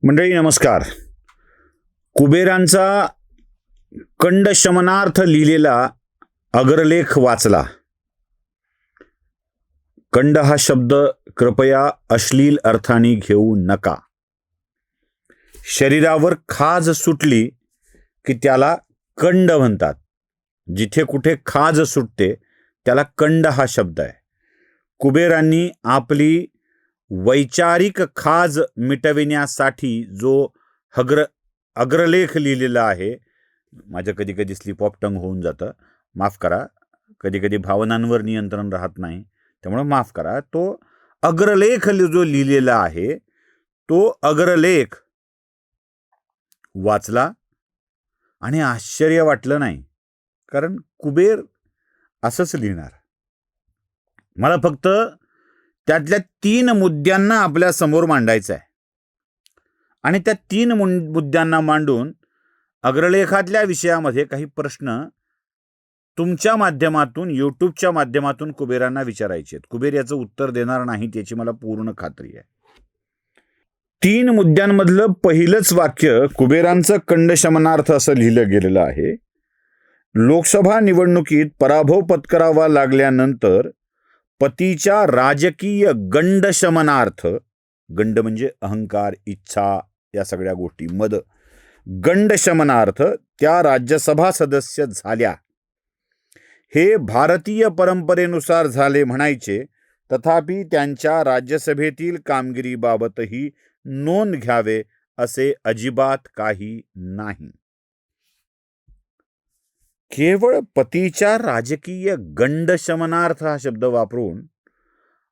मंडळी नमस्कार. कुबेरांचा कंडशमनार्थ लिहिलेला अग्रलेख वाचला. कंड हा शब्द कृपया अश्लील अर्थाने घेऊ नका. शरीरावर खाज सुटली की त्याला कंड म्हणतात. जिथे कुठे खाज सुटते त्याला कंड हा शब्द आहे. कुबेरांनी आपली वैचारिक खाज मिटविण्यासाठी जो अग्रलेख लिहिलेला आहे, माझं कधी कधी स्लिप ऑफ टंग होऊन जातं, माफ करा. कधी कधी भावनांवर नियंत्रण राहत नाही, त्यामुळे माफ करा. तो अग्रलेख जो लिहिलेला आहे तो अग्रलेख वाचला आणि आश्चर्य वाटलं नाही, कारण कुबेर असंच लिहिणार. मला फक्त त्यातल्या 3 मुद्द्यांना आपल्या समोर मांडायचं आहे आणि त्या 3 मुद्द्यांना मांडून अग्रलेखातल्या विषयामध्ये काही प्रश्न तुमच्या माध्यमातून, यूट्यूबच्या माध्यमातून कुबेरांना विचारायचे आहेत. कुबेर याचं उत्तर देणार नाही याची मला पूर्ण खात्री आहे. 3 मुद्द्यांमधलं पहिलंच वाक्य कुबेरांचं कंडशमनार्थ असं लिहिलं गेलेलं आहे. लोकसभा निवडणुकीत पराभव पत्करावा लागल्यानंतर पतीच्या राजकीय गंडशमनार्थ, गंड म्हणजे अहंकार, इच्छा, या सगळ्या गोष्टी, मद, गंडशमनार्थ त्या राज्यसभा सदस्य झाल्या. हे भारतीय परंपरेनुसार झाले म्हणायचे, तथापि त्यांच्या राज्यसभेतील कामगिरीबाबतही नोंद घ्यावे असे अजिबात काही नाही. केवळ पतीच्या राजकीय गंडशमनार्थ हा शब्द वापरून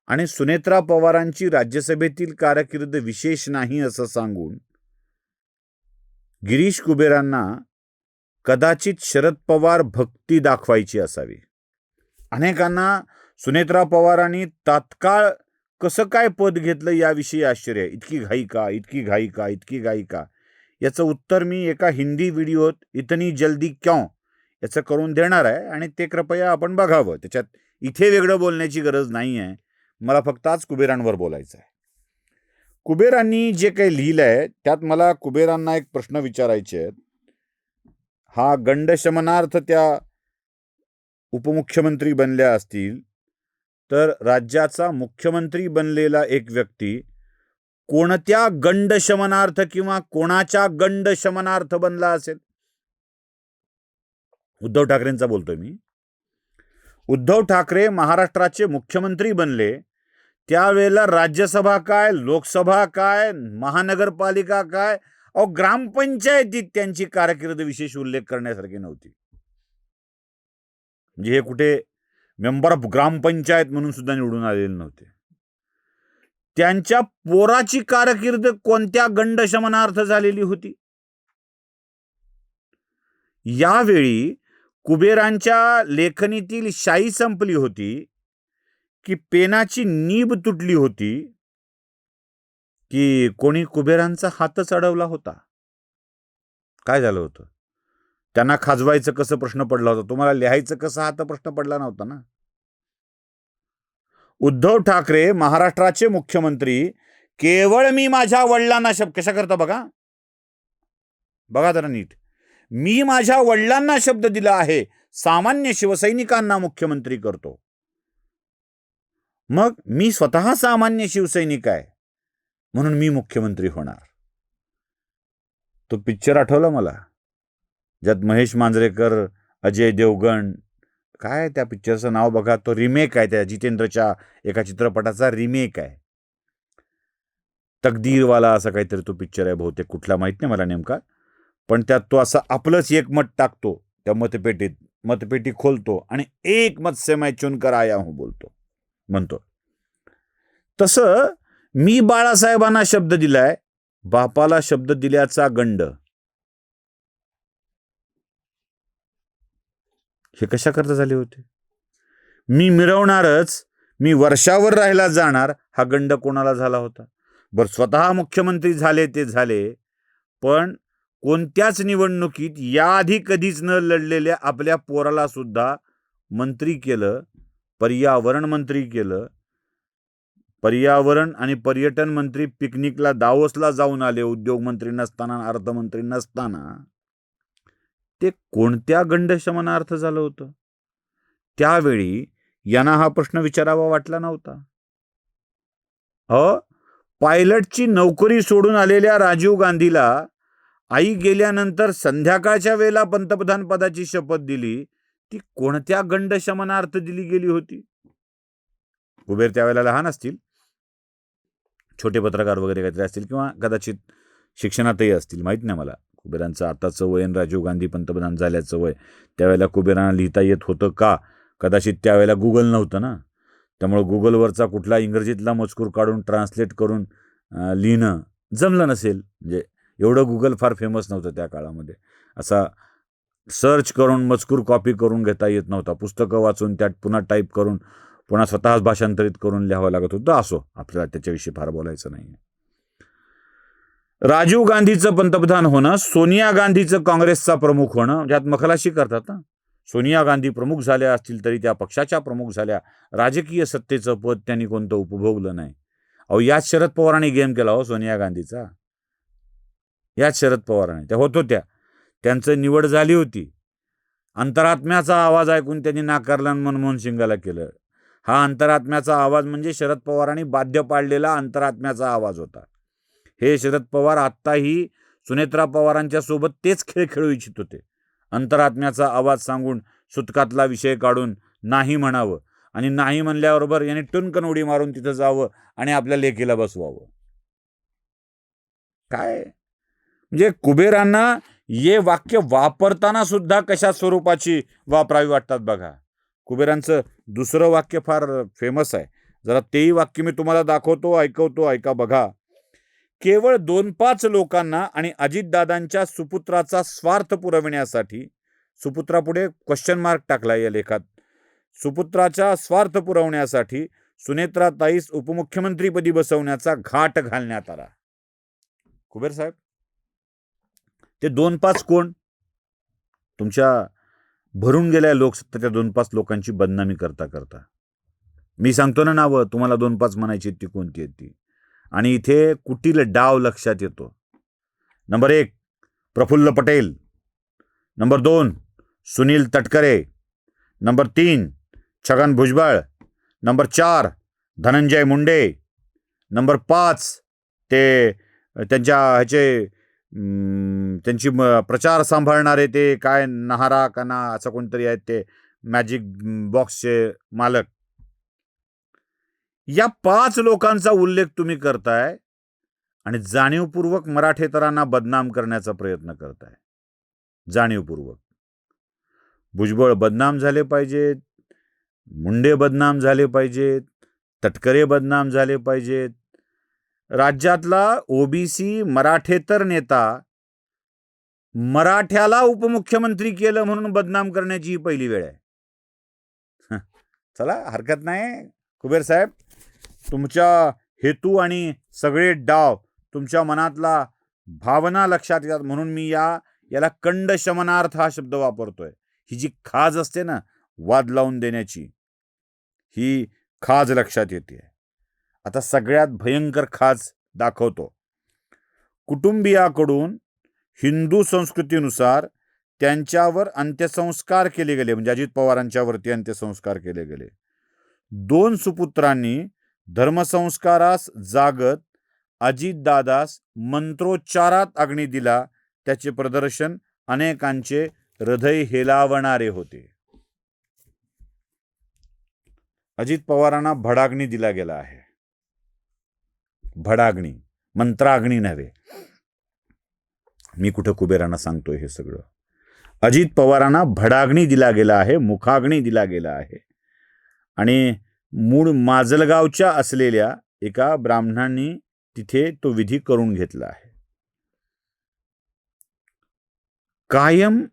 आणि सुनेत्रा पवारांची राज्यसभेतील कारकीर्द विशेष नाही असं सांगून गिरीश कुबेरांना कदाचित शरद पवार भक्ती दाखवायची असावी. अनेकांना सुनेत्रा पवारांनी तात्काळ कसं काय पद घेतलं याविषयी आश्चर्य आहे. इतकी घाई का, इतकी घाई का, इतकी घाई का? याचं उत्तर मी एका हिंदी व्हिडिओत इतनी जल्दी क्यों याचं करून देणार आहे आणि ते कृपया आपण बघावं. त्याच्यात इथे वेगळं बोलण्याची गरज नाही आहे. मला फक्त आज कुबेरांवर बोलायचं आहे. कुबेरांनी जे काही लिहिलं आहे त्यात मला कुबेरांना एक प्रश्न विचारायचे आहेत. हा गंडशमनार्थ त्या उपमुख्यमंत्री बनल्या असतील तर राज्याचा मुख्यमंत्री बनलेला एक व्यक्ती कोणत्या गंडशमनार्थ किंवा कोणाच्या गंडशमनार्थ बनला असेल? उद्धव ठाकरेंचा बोलतोय मी. उद्धव ठाकरे महाराष्ट्राचे मुख्यमंत्री बनले त्यावेळेला राज्यसभा काय, लोकसभा काय, महानगरपालिका काय, ग्रामपंचायतीत त्यांची कारकीर्द विशेष उल्लेख करण्यासारखी नव्हती. म्हणजे हे कुठे मेंबर ऑफ ग्रामपंचायत म्हणून सुद्धा निवडून आलेले नव्हते. त्यांच्या पोराची कारकीर्द कोणत्या गंडशमनार्थ झालेली होती? यावेळी कुबेरांच्या लेखणीतील शाई संपली होती की पेनाची नीब तुटली होती की कोणी कुबेरांचा हातच अडवला होता? काय झालं होतं? त्यांना खाजवायचं कसं प्रश्न पडला होता? तुम्हाला लिहायचं कसं हा तर प्रश्न पडला नव्हता ना. उद्धव ठाकरे महाराष्ट्राचे मुख्यमंत्री केवळ मी माझ्या वडिलांना शब्द, कशा करता बघा बघा जरा नीट, मी माझ्या वडिलांना शब्द दिला आहे, सामान्य शिवसैनिकांना मुख्यमंत्री करतो. मग मी स्वतः सामान्य शिवसैनिक आहे म्हणून मी मुख्यमंत्री होणार. तो पिक्चर आठवला मला, ज्यात महेश मांजरेकर, अजय देवगण, काय त्या पिक्चरचं नाव बघा, तो रिमेक आहे, त्या जितेंद्रच्या एका चित्रपटाचा रिमेक आहे, तकदीरवाला असं काहीतरी तो पिक्चर आहे बहुतेक, कुठला माहित नाही मला नेमका. पण त्यात तो असं आपलंच एक मत टाकतो त्या मतपेटीत, मतपेटी खोलतो आणि एक मत से मैं चुनकर आया हूं बोलतो, म्हणतो. तसं मी बाळासाहेबांना शब्द दिलाय, बापाला शब्द दिल्याचा गंड. हे कशा करता झाले होते? मी मिरवणारच, मी वर्षावर राहायला जाणार, हा गंड कोणाला झाला होता? बरं, स्वतः मुख्यमंत्री झाले ते झाले, पण कोणत्याच निवडणुकीत याआधी कधीच न लढलेल्या आपल्या पोराला सुद्धा मंत्री केलं, पर्यावरण मंत्री केलं, पर्यावरण आणि पर्यटन मंत्री पिकनिकला दावोसला जाऊन आले, उद्योगमंत्री नसताना, अर्थमंत्री नसताना. ते कोणत्या गंडशमनार्थ झालं होतं? त्यावेळी यांना हा प्रश्न विचारावा वाटला नव्हता. पायलटची नोकरी सोडून आलेल्या राजीव गांधीला आई गेल्यानंतर संध्याकाळच्या वेळेला पंतप्रधान पदाची शपथ दिली. ती कोणत्या गंडशमनार्थ दिली गेली होती? कुबेर त्यावेळेला लहान असतील, छोटे पत्रकार वगैरे काहीतरी असतील, किंवा कदाचित शिक्षणातही असतील, माहीत नाही मला. कुबेरांचं आताचं वय आणि राजीव गांधी पंतप्रधान झाल्याचं वय, त्यावेळेला कुबेरांना लिहिता येत होतं का? कदाचित त्यावेळेला गुगल नव्हतं ना, त्यामुळे गुगलवरचा कुठला इंग्रजीतला मजकूर काढून ट्रान्सलेट करून लिहिणं जमलं नसेल. म्हणजे एवढं गुगल फार फेमस नव्हतं त्या काळामध्ये. असा सर्च करून मजकूर कॉपी करून घेता येत नव्हता. पुस्तकं वाचून त्यात पुन्हा टाईप करून पुन्हा स्वतःच भाषांतरित करून लिहावं लागत होतं. असो, आपल्याला त्याच्याविषयी फार बोलायचं नाही. राजीव गांधीचं पंतप्रधान होणं, सोनिया गांधीचं काँग्रेसचा प्रमुख होणं, ज्यात मखलाशी करतात ना. सोनिया गांधी प्रमुख झाल्या असतील तरी त्या पक्षाच्या प्रमुख झाल्या. राजकीय सत्तेचं पद त्यांनी कोणतं उपभोगलं नाही. याच शरद पवारांनी गेम केला हो सोनिया गांधीचा. याच शरद पवारांनी, त्या होत होत्या, त्यांचं निवड झाली होती. अंतरात्म्याचा आवाज ऐकून त्यांनी नाकारला आणि मनमोहन सिंगाला केलं. हा अंतरात्म्याचा आवाज म्हणजे शरद पवारांनी बाध्य पाडलेला अंतरात्म्याचा आवाज होता. हे शरद पवार आत्ताही सुनेत्रा पवारांच्या सोबत तेच खेळ खेळू इच्छित होते. अंतरात्म्याचा आवाज सांगून सुतकातला विषय काढून नाही म्हणावं, आणि नाही म्हणल्याबरोबर याने टुनकन उडी मारून तिथं जावं आणि आपल्या लेकीला बसवावं. काय म्हणजे कुबेरांना हे वाक्य वापरताना सुद्धा कशा स्वरूपाची वापरावी वाटतात बघा. कुबेरांचं दुसरं वाक्य फार फेमस आहे, जरा तेही वाक्य मी तुम्हाला दाखवतो, ऐका बघा. केवळ 2-5 लोकांना आणि अजितदादांच्या सुपुत्राचा स्वार्थ पुरविण्यासाठी, सुपुत्रापुढे क्वेश्चन मार्क टाकला या लेखात, सुपुत्राचा स्वार्थ पुरवण्यासाठी सुनेत्राताईस उपमुख्यमंत्रीपदी बसवण्याचा घाट घालण्यात आला. कुबेर साहेब, ते 2-5 कोण? तुमच्या भरून गेल्या लोकसत्तेच्या 2-5 लोकांची बदनामी करता करता मी सांगतो ना नावं, तुम्हाला 2-5 म्हणायची ती कोणती आहेत ती. आणि इथे कुटील डाव लक्षात येतो. Number 1 Praful Patel, number 2 Sunil Tatkare, number 3 Chhagan Bhujbal, number 4 Dhananjay Munde, number 5 ते त्यांची प्रचार सांभाळणारे ते काय नहारा का ना असं कोणतरी आहेत, ते मॅजिक बॉक्सचे मालक. या 5 लोकांचा उल्लेख तुम्ही करताय आणि जाणीवपूर्वक मराठेतरांना बदनाम करण्याचा प्रयत्न करताय. जाणीवपूर्वक. भुजबळ बदनाम झाले पाहिजेत, मुंडे बदनाम झाले पाहिजेत, तटकरे बदनाम झाले पाहिजेत. राज्यातला ओबीसी मराठेतर नेता मराठ्याला उपमुख्यमंत्री केलं म्हणून बदनाम करण्याची ही पहिली वेळ आहे. चला, हरकत नाही कुबेर साहेब, तुमच्या हेतू आणि सगळे डाव, तुमच्या मनातला भावना लक्षात येतात म्हणून मी याला कंडशमनार्थ हा शब्द वापरतोय. ही जी खाज असते ना वाद लावून देण्याची, ही खाज लक्षात येते. आता सगळ्यात भयंकर खाज दाखवतो. कुटुंबियाकडून हिंदू संस्कृतीनुसार त्यांच्यावर अंत्यसंस्कार केले गेले, म्हणजे अजित पवारांच्यावरती अंत्यसंस्कार केले गेले. 2 सुपुत्रांनी धर्मसंस्कारास जागत अजितदादास मंत्रोच्चारात अग्नी दिला. त्याचे प्रदर्शन अनेकांचे हृदय हेलावणारे होते. अजित पवारांना भडाग्नी दिला गेला आहे. भडाग्नी, मंत्राग्नी नव्हे. मी कुठं कुबेरांना सांगतोय हे सगळं. अजित पवारांना भडाग्नी दिला गेला आहे, मुखाग्नी दिला गेला आहे. आणि मूळ माजलगावच्या असलेल्या एका ब्राह्मणांनी तिथे तो विधी करून घेतला आहे. कायम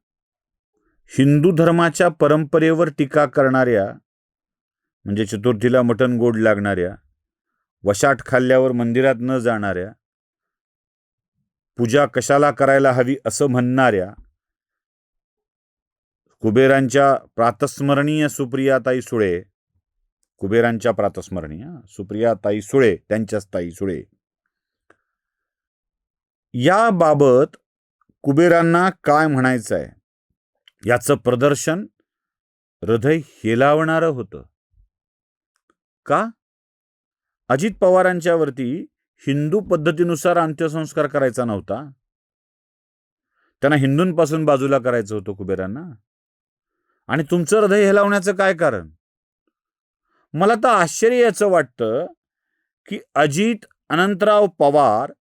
हिंदू धर्माच्या परंपरेवर टीका करणाऱ्या, म्हणजे चतुर्थीला मटण गोड लागणाऱ्या, वशाट खाल्ल्यावर मंदिरात न जाणाऱ्या, पूजा कशाला करायला हवी असं म्हणणाऱ्या कुबेरांच्या प्रातस्मरणीय सुप्रियाताई सुळे कुबेरांच्या प्रातस्मरणी, सुप्रिया ताई सुळे, त्यांच्याच ताई सुळे. याबाबत कुबेरांना काय म्हणायचं आहे याचं प्रदर्शन हृदय हेलावणारं होतं. का? अजित पवारांच्या वरती हिंदू पद्धतीनुसार अंत्यसंस्कार करायचा नव्हता. त्यांना हिंदूंपासून बाजूला करायचं होतं कुबेरांना. आणि तुमचं हृदय हेलावण्याचं काय कारण? मला तर आश्चर्य याचं वाटतं की अजित अनंतराव पवार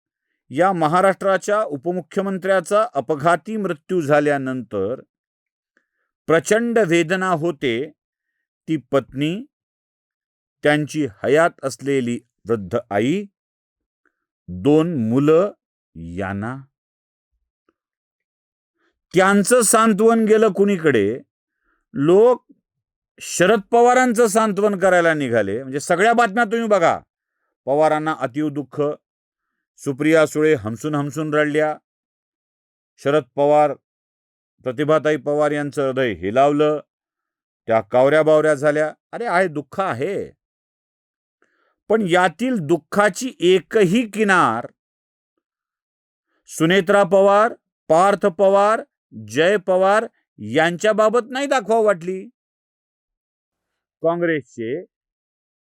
या महाराष्ट्राच्या उपमुख्यमंत्र्याचा अपघाती मृत्यू झाल्यानंतर प्रचंड वेदना होते. ती पत्नी, त्यांची हयात असलेली वृद्ध आई, 2 मुलं यांना. त्यांचं सांत्वन गेलं कुणीकडे. लोक शरद पवारांचं सांत्वन करायला निघाले. म्हणजे सगळ्या बातम्या तुम्ही बघा. पवारांना अतीव दुःख, सुप्रिया सुळे हमसून हमसून रडल्या, शरद पवार, प्रतिभाताई पवार यांचं हृदय हेलावलं, त्या कावऱ्या बावऱ्या झाल्या. अरे आहे, दुःख आहे, पण यातील दुःखाची एकही किनार सुनेत्रा पवार, पार्थ पवार, जय पवार यांच्या बाबत नाही दाखवावं वाटली. काँग्रेसचे,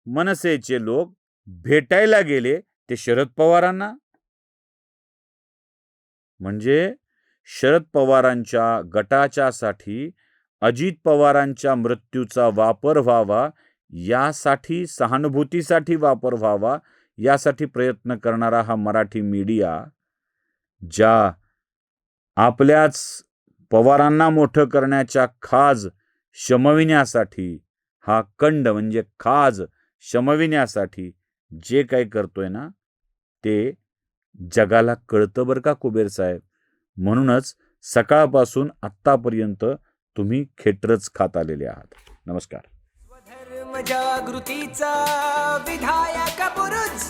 मनसेचे लोक भेटायला गेले ते शरद पवारांना. म्हणजे शरद पवारांच्या गटाच्यासाठी अजित पवारांच्या मृत्यूचा वापर व्हावा, यासाठी सहानुभूतीसाठी वापर व्हावा, यासाठी प्रयत्न करणारा हा मराठी मीडिया, ज्या आपल्याच पवारांना मोठं करण्याच्या खाज शमविण्यासाठी, हा कंड म्हणजे खाज शमविण्यासाठी जे काही करतोय ना, ते जगाला कळतं बरं का कुबेर साहेब. म्हणूनच सकाळपासून आत्तापर्यंत तुम्ही खेटरच खात आलेले आहात. नमस्कार. स्वधर्म जागृतीचा विधायक बुरुज